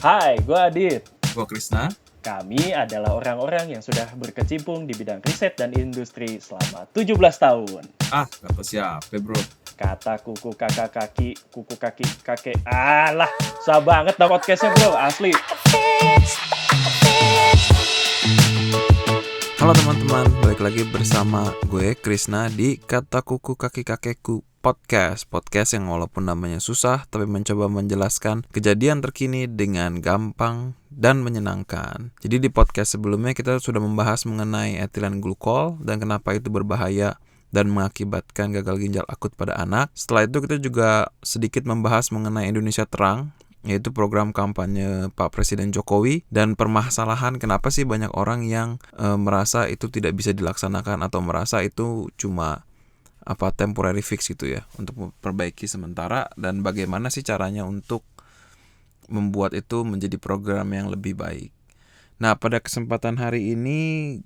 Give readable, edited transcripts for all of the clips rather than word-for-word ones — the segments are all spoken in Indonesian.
Hai, gue Adit. Gue Krisna. Kami adalah orang-orang yang sudah berkecimpung di bidang riset dan industri selama 17 tahun. Kata siapa bro? Kata kuku kakak kakek. Alah, susah banget dah podcastnya bro, asli. Halo teman-teman, balik lagi bersama gue Krisna di Kata Kuku Kaki Kakekku Podcast yang walaupun namanya susah tapi mencoba menjelaskan kejadian terkini dengan gampang dan menyenangkan. Jadi di podcast sebelumnya kita sudah membahas mengenai etilen glukol dan kenapa itu berbahaya dan mengakibatkan gagal ginjal akut pada anak. Setelah itu kita juga sedikit membahas mengenai Indonesia Terang, yaitu program kampanye Pak Presiden Jokowi, dan permasalahan kenapa sih banyak orang yang merasa itu tidak bisa dilaksanakan atau merasa itu cuma temporary fix gitu ya, untuk memperbaiki sementara, dan bagaimana sih caranya untuk membuat itu menjadi program yang lebih baik. Nah, pada kesempatan hari ini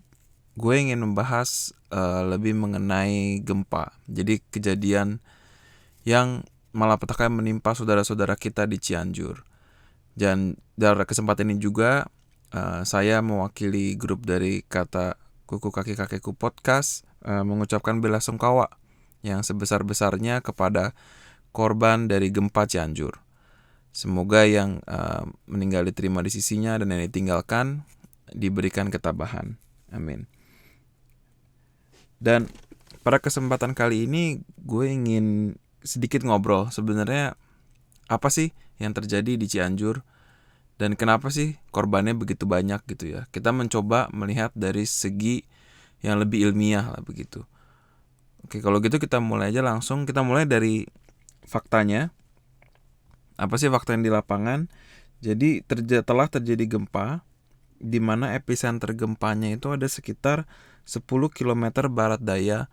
gue ingin membahas lebih mengenai gempa. Jadi kejadian yang malapetaka menimpa saudara-saudara kita di Cianjur. Dan dalam kesempatan ini juga saya mewakili grup dari Kata Kuku Kaki Kakekku Podcast mengucapkan bela sungkawa yang sebesar-besarnya kepada korban dari gempa Cianjur. Semoga yang meninggal diterima di sisinya dan yang ditinggalkan diberikan ketabahan. Amin. Dan pada kesempatan kali ini gue ingin sedikit ngobrol sebenarnya apa sih yang terjadi di Cianjur dan kenapa sih korbannya begitu banyak gitu ya. Kita mencoba melihat dari segi yang lebih ilmiah lah begitu. Oke, kalau gitu kita mulai aja langsung. Kita mulai dari faktanya. Apa sih fakta yang di lapangan? Jadi telah terjadi gempa di mana epicenter gempanya itu ada sekitar 10 km barat daya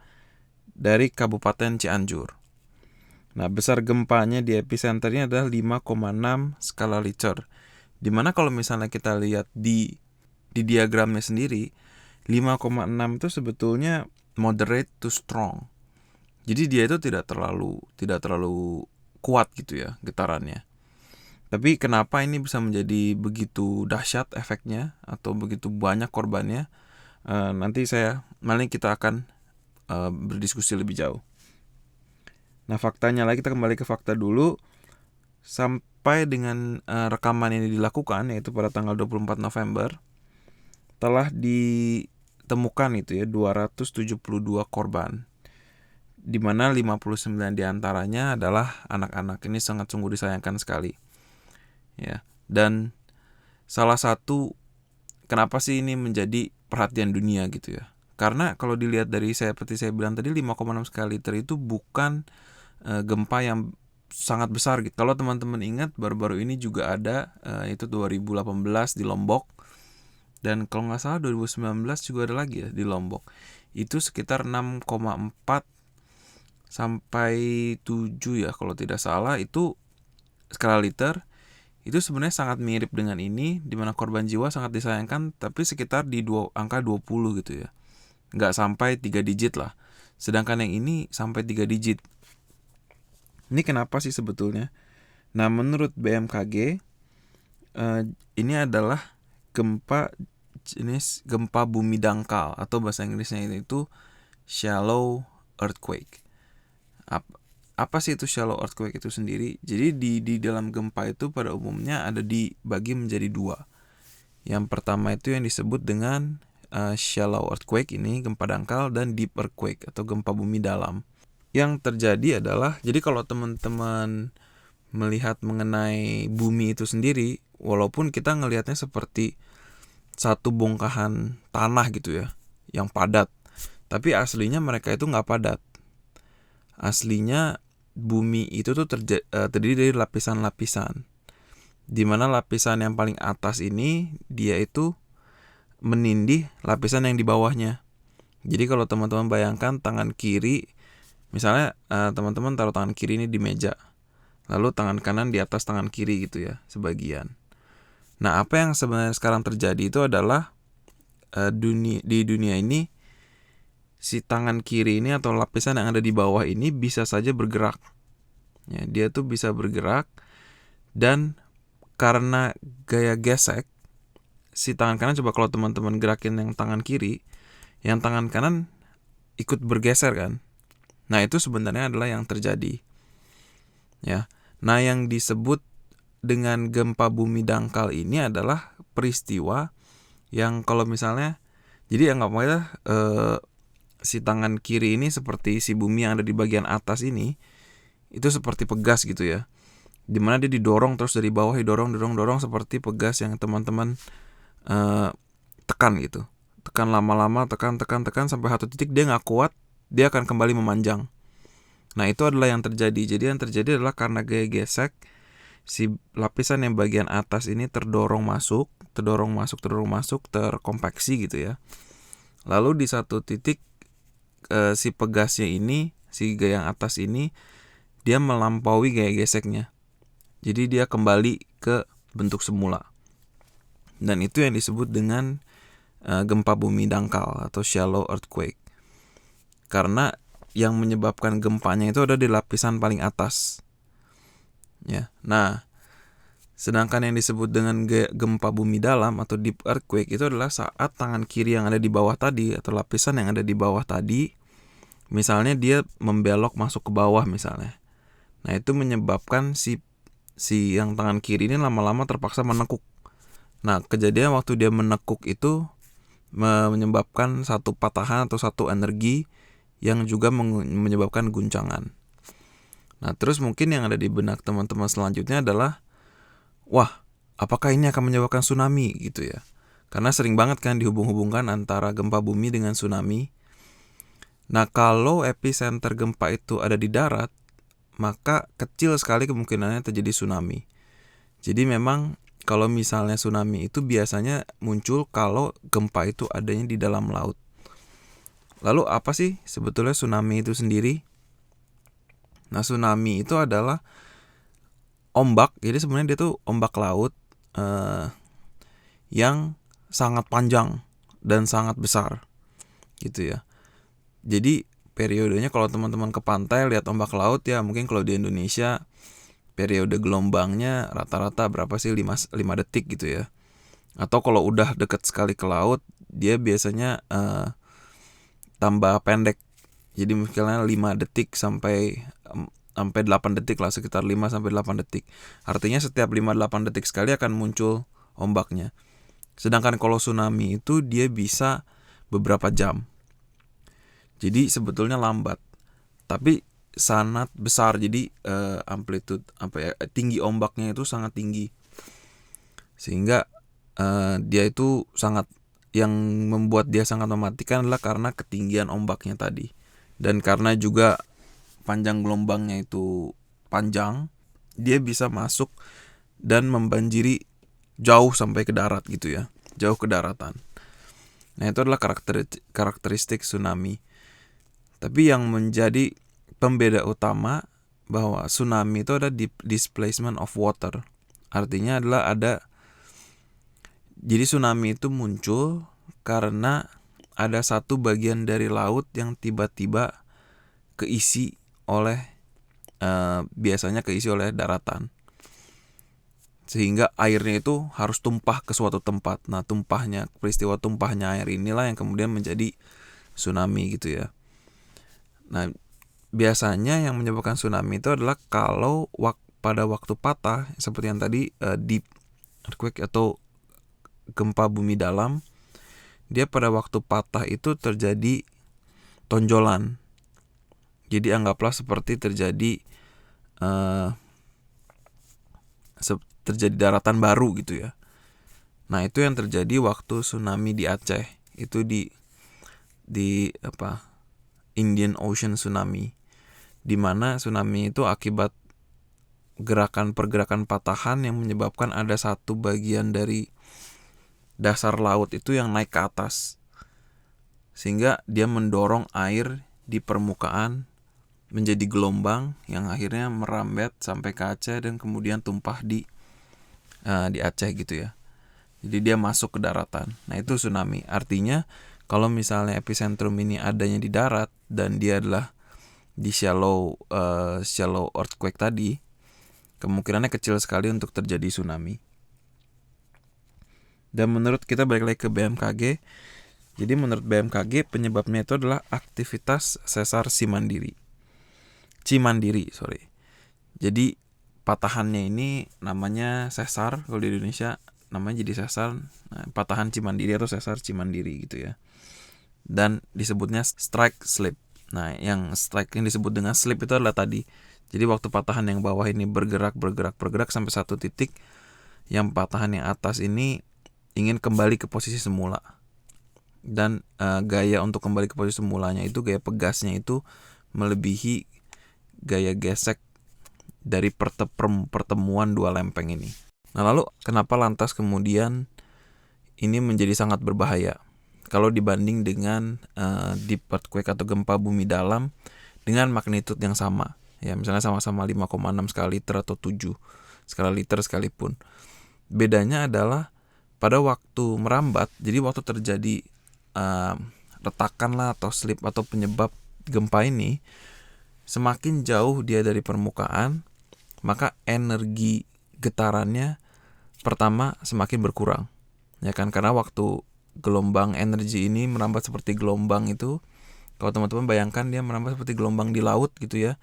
dari Kabupaten Cianjur. Nah, besar gempanya di epicenternya adalah 5,6 skala Richter. Dimana kalau misalnya kita lihat di diagramnya sendiri, 5,6 itu sebetulnya moderate to strong. Jadi dia itu tidak terlalu kuat gitu ya getarannya. Tapi kenapa ini bisa menjadi begitu dahsyat efeknya atau begitu banyak korbannya? Nanti kita akan berdiskusi lebih jauh. Nah, faktanya lagi, kita kembali ke fakta dulu. Sampai dengan rekaman ini dilakukan, yaitu pada tanggal 24 November, telah ditemukan itu ya 272 korban, di mana 59 diantaranya adalah anak-anak. Ini sangat sungguh disayangkan sekali ya. Dan salah satu kenapa sih ini menjadi perhatian dunia gitu ya, karena kalau dilihat dari seperti saya bilang tadi, 5,6 skala Richter itu bukan gempa yang sangat besar gitu. Kalau teman-teman ingat, baru-baru ini juga ada itu 2018 di Lombok, dan kalau nggak salah 2019 juga ada lagi ya di Lombok. Itu sekitar 6,4 sampai 7 ya kalau tidak salah, itu skala Richter. Itu sebenarnya sangat mirip dengan ini, di mana korban jiwa sangat disayangkan, tapi sekitar di angka 20 gitu ya. Nggak sampai 3 digit lah. Sedangkan yang ini sampai 3 digit. Ini kenapa sih sebetulnya? Nah, menurut BMKG, ini adalah jenis gempa bumi dangkal, atau bahasa Inggrisnya itu shallow earthquake. Apa sih itu shallow earthquake itu sendiri? Jadi di dalam gempa itu pada umumnya ada dibagi menjadi dua. Yang pertama itu yang disebut dengan shallow earthquake, ini gempa dangkal, dan deep earthquake atau gempa bumi dalam. Yang terjadi adalah, jadi kalau teman-teman melihat mengenai bumi itu sendiri, walaupun kita ngelihatnya seperti satu bongkahan tanah gitu ya, yang padat, tapi aslinya mereka itu nggak padat. Aslinya bumi itu tuh terdiri dari lapisan-lapisan, dimana lapisan yang paling atas ini dia itu menindih lapisan yang di bawahnya. Jadi kalau teman-teman bayangkan tangan kiri, misalnya teman-teman taruh tangan kiri ini di meja, lalu tangan kanan di atas tangan kiri gitu ya, sebagian. Nah, apa yang sebenarnya sekarang terjadi itu adalah di dunia ini, si tangan kiri ini atau lapisan yang ada di bawah ini bisa saja bergerak. Ya, dia tuh bisa bergerak, dan karena gaya gesek, si tangan kanan, coba kalau teman-teman gerakin yang tangan kiri, yang tangan kanan ikut bergeser kan. Nah, itu sebenarnya adalah yang terjadi. Ya. Nah, yang disebut dengan gempa bumi dangkal ini adalah peristiwa yang kalau misalnya, jadi anggap aja si tangan kiri ini seperti si bumi yang ada di bagian atas ini, itu seperti pegas gitu ya. Dimana dia didorong terus dari bawah, didorong seperti pegas yang teman-teman tekan gitu. Tekan lama-lama, tekan sampai satu titik dia nggak kuat, dia akan kembali memanjang. Nah, itu adalah yang terjadi. Jadi yang terjadi adalah karena gaya gesek, si lapisan yang bagian atas ini terdorong masuk, terkompaksi gitu ya. Lalu di satu titik si pegasnya ini, si gaya yang atas ini, dia melampaui gaya geseknya. Jadi dia kembali ke bentuk semula. Dan itu yang disebut dengan gempa bumi dangkal atau shallow earthquake. Karena yang menyebabkan gempanya itu ada di lapisan paling atas. Ya. Nah, sedangkan yang disebut dengan gempa bumi dalam atau deep earthquake itu adalah saat tangan kiri yang ada di bawah tadi atau lapisan yang ada di bawah tadi, misalnya dia membelok masuk ke bawah misalnya. Nah, itu menyebabkan si yang tangan kiri ini lama-lama terpaksa menekuk. Nah, kejadian waktu dia menekuk itu menyebabkan satu patahan atau satu energi yang juga menyebabkan guncangan. Nah, terus mungkin yang ada di benak teman-teman selanjutnya adalah, wah, apakah ini akan menyebabkan tsunami gitu ya? Karena sering banget kan dihubung-hubungkan antara gempa bumi dengan tsunami. Nah, kalau epicenter gempa itu ada di darat, maka kecil sekali kemungkinannya terjadi tsunami. Jadi memang kalau misalnya tsunami itu biasanya muncul kalau gempa itu adanya di dalam laut. Lalu apa sih sebetulnya tsunami itu sendiri? Nah, tsunami itu adalah ombak. Jadi sebenarnya dia tuh ombak laut yang sangat panjang dan sangat besar gitu ya. Jadi periodenya kalau teman-teman ke pantai lihat ombak laut ya, mungkin kalau di Indonesia periode gelombangnya rata-rata berapa sih, 5 detik gitu ya. Atau kalau udah deket sekali ke laut, dia biasanya tambah pendek. Jadi misalnya 5 detik sampai 8 detik lah, sekitar 5 sampai 8 detik. Artinya setiap 5-8 detik sekali akan muncul ombaknya. Sedangkan kalau tsunami itu dia bisa beberapa jam. Jadi sebetulnya lambat. Tapi sangat besar. Jadi amplitude tinggi ombaknya itu sangat tinggi. Sehingga dia itu sangat, yang membuat dia sangat mematikan adalah karena ketinggian ombaknya tadi. Dan karena juga panjang gelombangnya itu panjang, dia bisa masuk dan membanjiri jauh sampai ke darat gitu ya, jauh ke daratan. Nah, itu adalah karakteristik tsunami. Tapi yang menjadi pembeda utama bahwa tsunami itu ada displacement of water. Artinya adalah jadi tsunami itu muncul karena ada satu bagian dari laut yang tiba-tiba keisi oleh biasanya keisi oleh daratan. Sehingga airnya itu harus tumpah ke suatu tempat. Nah, peristiwa tumpahnya air inilah yang kemudian menjadi tsunami gitu ya. Nah, biasanya yang menyebabkan tsunami itu adalah kalau pada waktu patah, seperti yang tadi deep earthquake atau gempa bumi dalam, dia pada waktu patah itu terjadi tonjolan. Jadi anggaplah seperti terjadi daratan baru gitu ya. Nah, itu yang terjadi waktu tsunami di Aceh. Itu di Indian Ocean tsunami. Di mana tsunami itu akibat pergerakan patahan yang menyebabkan ada satu bagian dari dasar laut itu yang naik ke atas. Sehingga dia mendorong air di permukaan menjadi gelombang yang akhirnya merambat sampai ke Aceh dan kemudian tumpah di Aceh gitu ya. Jadi dia masuk ke daratan. Nah, itu tsunami. Artinya kalau misalnya epicentrum ini adanya di darat dan dia adalah di shallow earthquake tadi, kemungkinannya kecil sekali untuk terjadi tsunami. Dan menurut kita balik lagi ke BMKG. Jadi menurut BMKG penyebabnya itu adalah aktivitas sesar Cimandiri. Jadi patahannya ini namanya sesar, kalau di Indonesia namanya jadi sesar. Nah, patahan Cimandiri atau sesar Cimandiri gitu ya. Dan disebutnya strike slip. Nah, yang disebut dengan slip itu adalah tadi. Jadi waktu patahan yang bawah ini bergerak sampai satu titik, yang patahan yang atas ini ingin kembali ke posisi semula. Dan gaya untuk kembali ke posisi semulanya itu, gaya pegasnya itu melebihi gaya gesek dari pertemuan dua lempeng ini. Nah, lalu kenapa lantas kemudian ini menjadi sangat berbahaya kalau dibanding dengan deep earthquake atau gempa bumi dalam dengan magnitude yang sama? Ya, misalnya sama-sama 5,6 skala liter atau 7 skala liter sekalipun. Bedanya adalah pada waktu merambat, jadi waktu terjadi retakan lah atau slip atau penyebab gempa ini, semakin jauh dia dari permukaan, maka energi getarannya pertama semakin berkurang. Ya kan, karena waktu gelombang energi ini merambat seperti gelombang itu, kalau teman-teman bayangkan dia merambat seperti gelombang di laut gitu ya,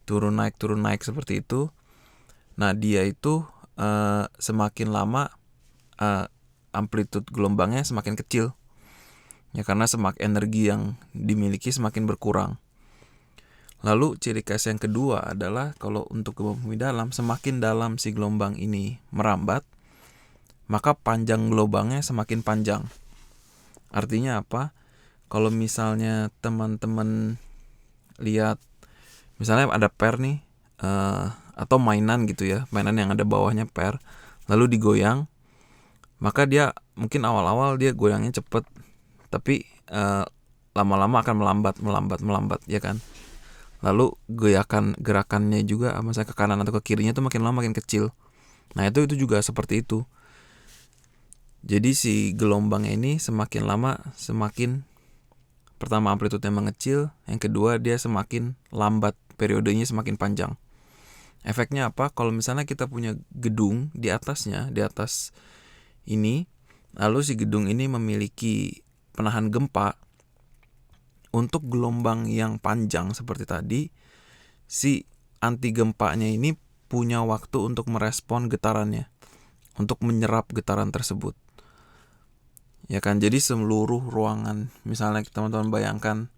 turun naik seperti itu. Nah, dia itu semakin lama amplitude gelombangnya semakin kecil. Ya, karena semakin energi yang dimiliki semakin berkurang. Lalu ciri khas yang kedua adalah kalau untuk gempa bumi dalam, semakin dalam si gelombang ini merambat, maka panjang gelombangnya semakin panjang. Artinya apa? Kalau misalnya teman-teman lihat, misalnya ada per nih, atau mainan gitu ya, mainan yang ada bawahnya per, lalu digoyang, maka dia mungkin awal-awal dia goyangnya cepet, tapi lama-lama akan melambat ya kan. Lalu gerakannya juga misalnya ke kanan atau ke kirinya itu makin lama makin kecil. Nah, itu juga seperti itu. Jadi si gelombangnya ini semakin lama semakin, pertama amplitudenya mengecil, yang kedua dia semakin lambat, periodenya semakin panjang. Efeknya apa? Kalau misalnya kita punya gedung di atasnya, di atas ini, lalu si gedung ini memiliki penahan gempa, untuk gelombang yang panjang seperti tadi, si anti gempanya ini punya waktu untuk merespon getarannya, untuk menyerap getaran tersebut. Ya kan, jadi seluruh ruangan, misalnya teman-teman bayangkan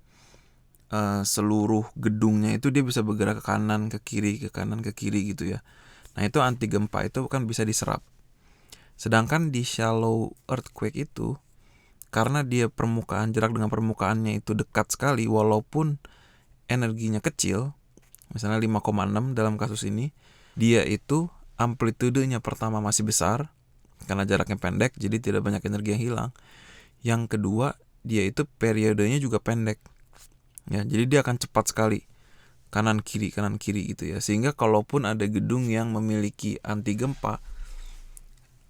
seluruh gedungnya itu dia bisa bergerak ke kanan, ke kiri gitu ya. Nah, itu anti gempa itu kan bisa diserap. Sedangkan di shallow earthquake itu, karena dia jarak dengan permukaannya itu dekat sekali, walaupun energinya kecil, misalnya 5,6 dalam kasus ini, dia itu amplitudenya pertama masih besar, karena jaraknya pendek, jadi tidak banyak energi yang hilang. Yang kedua, dia itu periodenya juga pendek. Ya, jadi dia akan cepat sekali, kanan kiri gitu ya. Sehingga kalaupun ada gedung yang memiliki anti gempa,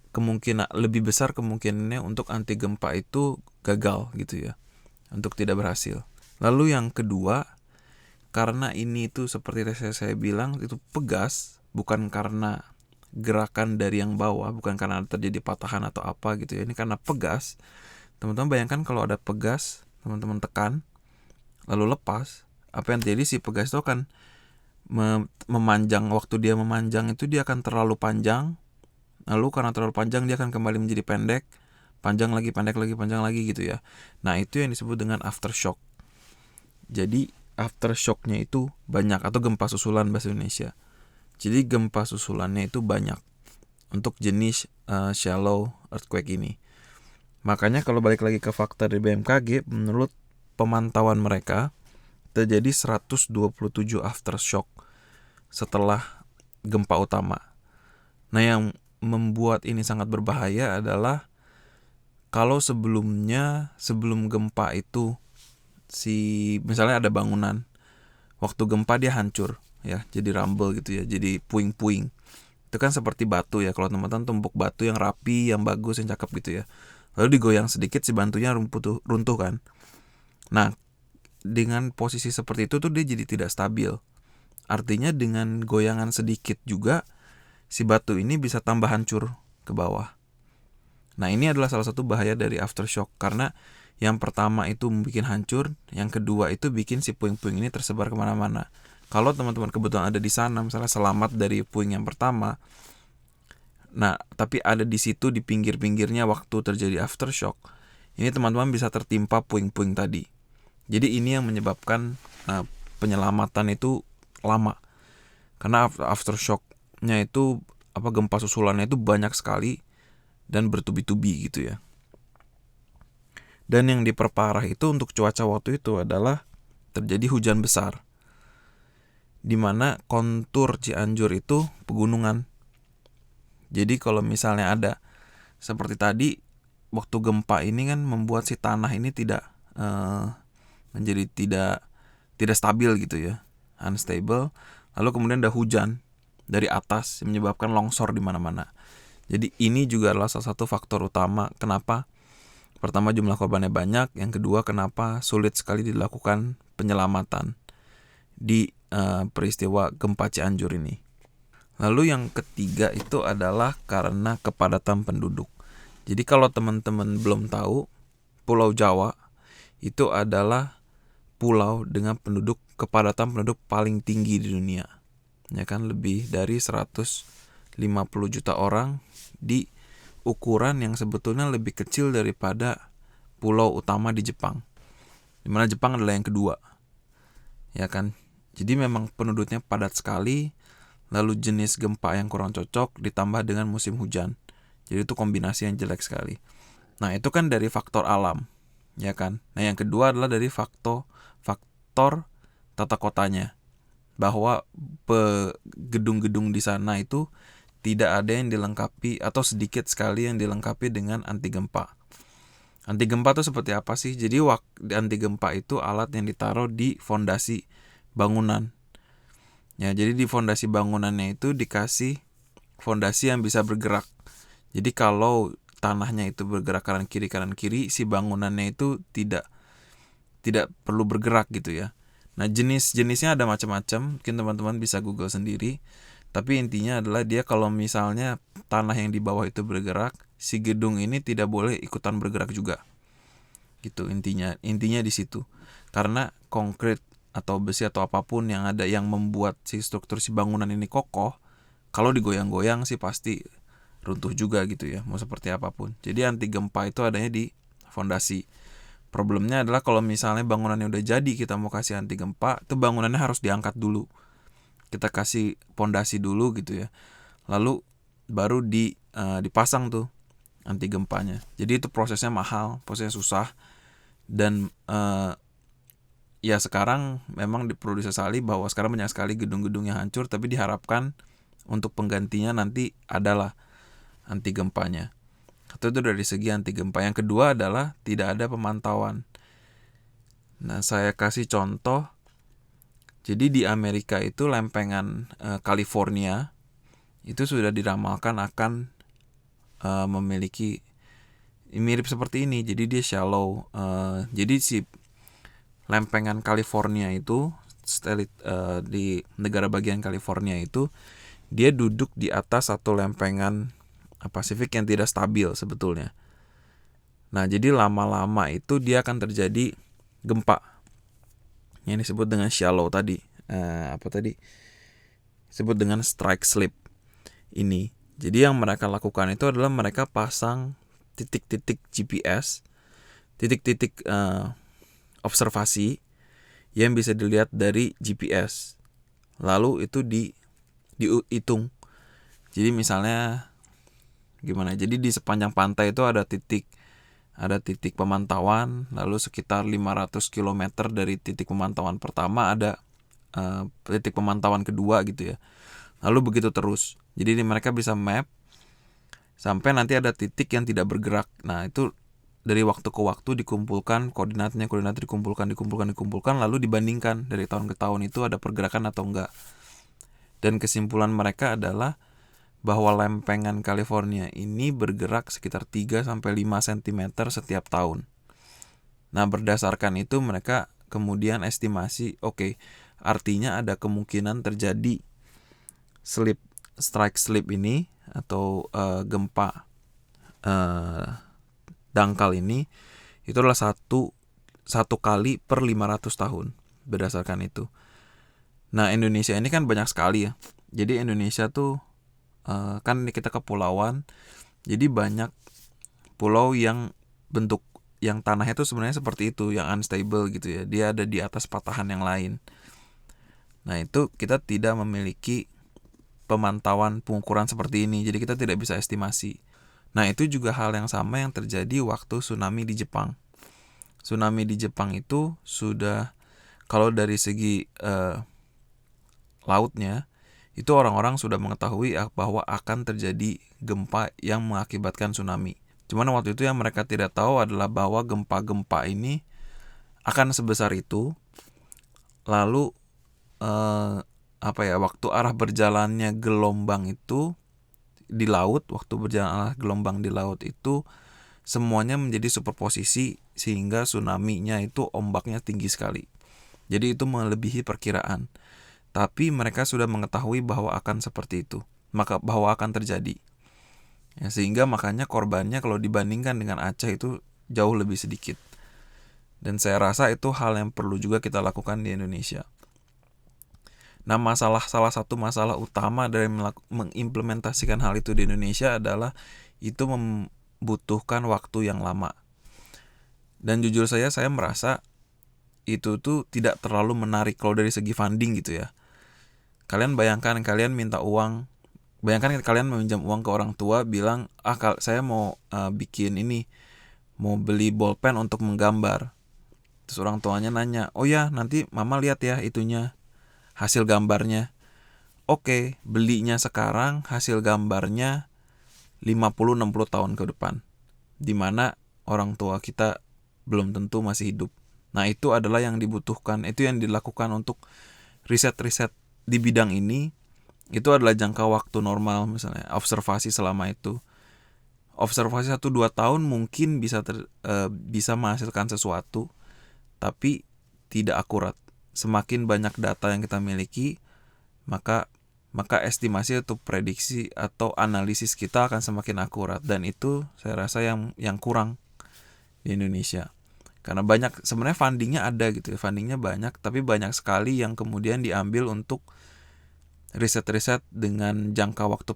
kemungkinan lebih besar kemungkinannya untuk anti gempa itu gagal gitu ya, untuk tidak berhasil. Lalu yang kedua, karena ini itu seperti saya bilang itu pegas, bukan karena gerakan dari yang bawah, bukan karena terjadi patahan atau apa gitu ya, ini karena pegas. Teman-teman bayangkan kalau ada pegas, teman-teman tekan lalu lepas, apa yang terjadi? Si pegas itu akan memanjang. Waktu dia memanjang itu dia akan terlalu panjang. Lalu karena terlalu panjang dia akan kembali menjadi pendek, panjang lagi, panjang lagi gitu ya. Nah, itu yang disebut dengan aftershock. Jadi aftershocknya itu banyak, atau gempa susulan bahasa Indonesia. Jadi gempa susulannya itu banyak untuk jenis shallow earthquake ini. Makanya kalau balik lagi ke fakta dari BMKG, menurut pemantauan mereka terjadi 127 aftershock setelah gempa utama. Nah, yang membuat ini sangat berbahaya adalah kalau sebelum gempa itu misalnya ada bangunan, waktu gempa dia hancur ya, jadi rumble gitu ya, jadi puing-puing. Itu kan seperti batu ya, kalau teman-teman tumpuk batu yang rapi, yang bagus, yang cakep gitu ya, lalu digoyang sedikit si batunya runtuh kan. Nah, dengan posisi seperti itu tuh dia jadi tidak stabil. Artinya dengan goyangan sedikit juga si batu ini bisa tambah hancur ke bawah. Nah, ini adalah salah satu bahaya dari aftershock, karena yang pertama itu bikin hancur, yang kedua itu bikin si puing-puing ini tersebar kemana-mana. Kalau teman-teman kebetulan ada di sana, misalnya selamat dari puing yang pertama, nah tapi ada di situ di pinggir-pinggirnya waktu terjadi aftershock, ini teman-teman bisa tertimpa puing-puing tadi. Jadi ini yang menyebabkan penyelamatan itu lama, karena aftershocknya itu gempa susulannya itu banyak sekali dan bertubi-tubi gitu ya. Dan yang diperparah itu untuk cuaca waktu itu adalah terjadi hujan besar, di mana kontur Cianjur itu pegunungan. Jadi kalau misalnya ada seperti tadi, waktu gempa ini kan membuat si tanah ini tidak menjadi tidak stabil gitu ya, unstable. Lalu kemudian ada hujan dari atas yang menyebabkan longsor di mana-mana. Jadi ini juga adalah salah satu faktor utama kenapa pertama jumlah korbannya banyak, yang kedua kenapa sulit sekali dilakukan penyelamatan di peristiwa gempa Cianjur ini. Lalu yang ketiga itu adalah karena kepadatan penduduk. Jadi kalau teman-teman belum tahu, Pulau Jawa itu adalah pulau dengan kepadatan penduduk paling tinggi di dunia. Ya kan, lebih dari 150 juta orang di ukuran yang sebetulnya lebih kecil daripada pulau utama di Jepang. Dimana Jepang adalah yang kedua. Ya kan? Jadi memang penduduknya padat sekali. Lalu jenis gempa yang kurang cocok ditambah dengan musim hujan. Jadi itu kombinasi yang jelek sekali. Nah, itu kan dari faktor alam, ya kan? Nah, yang kedua adalah dari faktor tata kotanya. Bahwa gedung-gedung di sana itu tidak ada yang dilengkapi atau sedikit sekali yang dilengkapi dengan anti gempa. Anti gempa itu seperti apa sih? Jadi anti gempa itu alat yang ditaruh di fondasi bangunan. Ya, jadi di fondasi bangunannya itu dikasih fondasi yang bisa bergerak. Jadi kalau tanahnya itu bergerak kanan kiri, si bangunannya itu tidak perlu bergerak gitu ya. Nah, jenisnya ada macam-macam, mungkin teman-teman bisa Google sendiri. Tapi intinya adalah dia kalau misalnya tanah yang di bawah itu bergerak, si gedung ini tidak boleh ikutan bergerak juga. Gitu intinya di situ. Karena konkret atau besi atau apapun yang ada yang membuat si struktur si bangunan ini kokoh, kalau digoyang-goyang sih pasti runtuh juga gitu ya, mau seperti apapun. Jadi anti gempa itu adanya di fondasi. Problemnya adalah kalau misalnya bangunannya udah jadi, kita mau kasih anti gempa, itu bangunannya harus diangkat dulu. Kita kasih fondasi dulu gitu ya. Lalu baru dipasang tuh anti gempanya. Jadi itu prosesnya mahal, prosesnya susah. Dan ya sekarang memang perlu disesali bahwa sekarang banyak sekali gedung-gedung yang hancur, tapi diharapkan untuk penggantinya nanti adalah anti gempanya. Itu dari segi anti gempa. Yang kedua adalah tidak ada pemantauan. Nah, saya kasih contoh. Jadi di Amerika itu lempengan California itu sudah diramalkan akan memiliki mirip seperti ini. Jadi dia shallow. Jadi si lempengan California itu di negara bagian California itu dia duduk di atas satu lempengan Pasifik yang tidak stabil sebetulnya. Nah, jadi lama-lama itu dia akan terjadi gempa yang disebut dengan shallow tadi. Disebut dengan strike slip ini. Jadi yang mereka lakukan itu adalah mereka pasang titik-titik GPS, titik-titik observasi yang bisa dilihat dari GPS. Lalu itu dihitung. Jadi misalnya gimana? Jadi di sepanjang pantai itu ada titik pemantauan, lalu sekitar 500 km dari titik pemantauan pertama ada titik pemantauan kedua gitu ya. Lalu begitu terus. Jadi mereka bisa map sampai nanti ada titik yang tidak bergerak. Nah, itu dari waktu ke waktu dikumpulkan koordinatnya dikumpulkan lalu dibandingkan dari tahun ke tahun itu ada pergerakan atau enggak. Dan kesimpulan mereka adalah bahwa lempengan California ini bergerak sekitar 3-5 cm setiap tahun. Nah, berdasarkan itu mereka kemudian estimasi, artinya ada kemungkinan terjadi strike slip ini atau gempa dangkal ini itu adalah satu kali per 500 tahun berdasarkan itu. Nah, Indonesia ini kan banyak sekali ya. Jadi Indonesia tuh kan kita kepulauan. Jadi banyak pulau yang bentuk yang tanahnya tuh sebenarnya seperti itu, yang unstable gitu ya. Dia ada di atas patahan yang lain. Nah, itu kita tidak memiliki pemantauan pengukuran seperti ini. Jadi kita tidak bisa estimasi. Nah, itu juga hal yang sama yang terjadi waktu tsunami di Jepang. Tsunami di Jepang itu sudah, kalau dari segi lautnya, itu orang-orang sudah mengetahui bahwa akan terjadi gempa yang mengakibatkan tsunami. Cuman waktu itu yang mereka tidak tahu adalah bahwa gempa-gempa ini akan sebesar itu. Lalu waktu arah berjalannya gelombang itu di laut, waktu berjalan arah gelombang di laut itu semuanya menjadi superposisi sehingga tsunami-nya itu ombaknya tinggi sekali. Jadi itu melebihi perkiraan. Tapi mereka sudah mengetahui bahwa akan seperti itu, maka bahwa akan terjadi. Ya, sehingga makanya korbannya kalau dibandingkan dengan Aceh itu jauh lebih sedikit. Dan saya rasa itu hal yang perlu juga kita lakukan di Indonesia. Nah, salah satu masalah utama dari mengimplementasikan hal itu di Indonesia adalah itu membutuhkan waktu yang lama. Dan jujur saya merasa itu tuh tidak terlalu menarik kalau dari segi funding gitu ya. Kalian bayangkan kalian minta uang, bayangkan kalian meminjam uang ke orang tua, bilang, saya mau bikin ini, mau beli bolpen untuk menggambar. Terus orang tuanya nanya, oh ya nanti mama lihat ya itunya, hasil gambarnya. Oke, belinya sekarang, hasil gambarnya 50-60 tahun ke depan. Dimana orang tua kita belum tentu masih hidup. Nah, itu adalah yang dibutuhkan, itu yang dilakukan untuk riset-riset di bidang ini. Itu adalah jangka waktu normal, misalnya observasi selama itu. Observasi 1-2 tahun mungkin bisa menghasilkan sesuatu, tapi tidak akurat. Semakin banyak data yang kita miliki, maka estimasi atau prediksi atau analisis kita akan semakin akurat, dan itu saya rasa yang kurang di Indonesia. Karena banyak sebenarnya fundingnya ada gitu ya, fundingnya banyak, tapi banyak sekali yang kemudian diambil untuk riset-riset dengan jangka waktu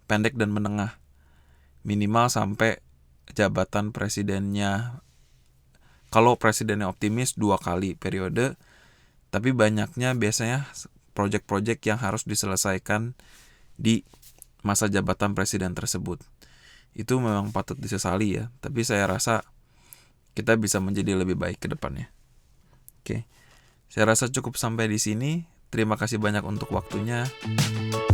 pendek dan menengah, minimal sampai jabatan presidennya. Kalau presidennya optimis 2 kali periode, tapi banyaknya biasanya proyek-proyek yang harus diselesaikan di masa jabatan presiden tersebut. Itu memang patut disesali ya, tapi saya rasa kita bisa menjadi lebih baik ke depannya. Oke. Saya rasa cukup sampai di sini. Terima kasih banyak untuk waktunya,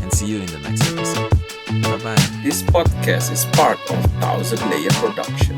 and see you in the next episode. Bye-bye. This podcast is part of Thousand Layer Production.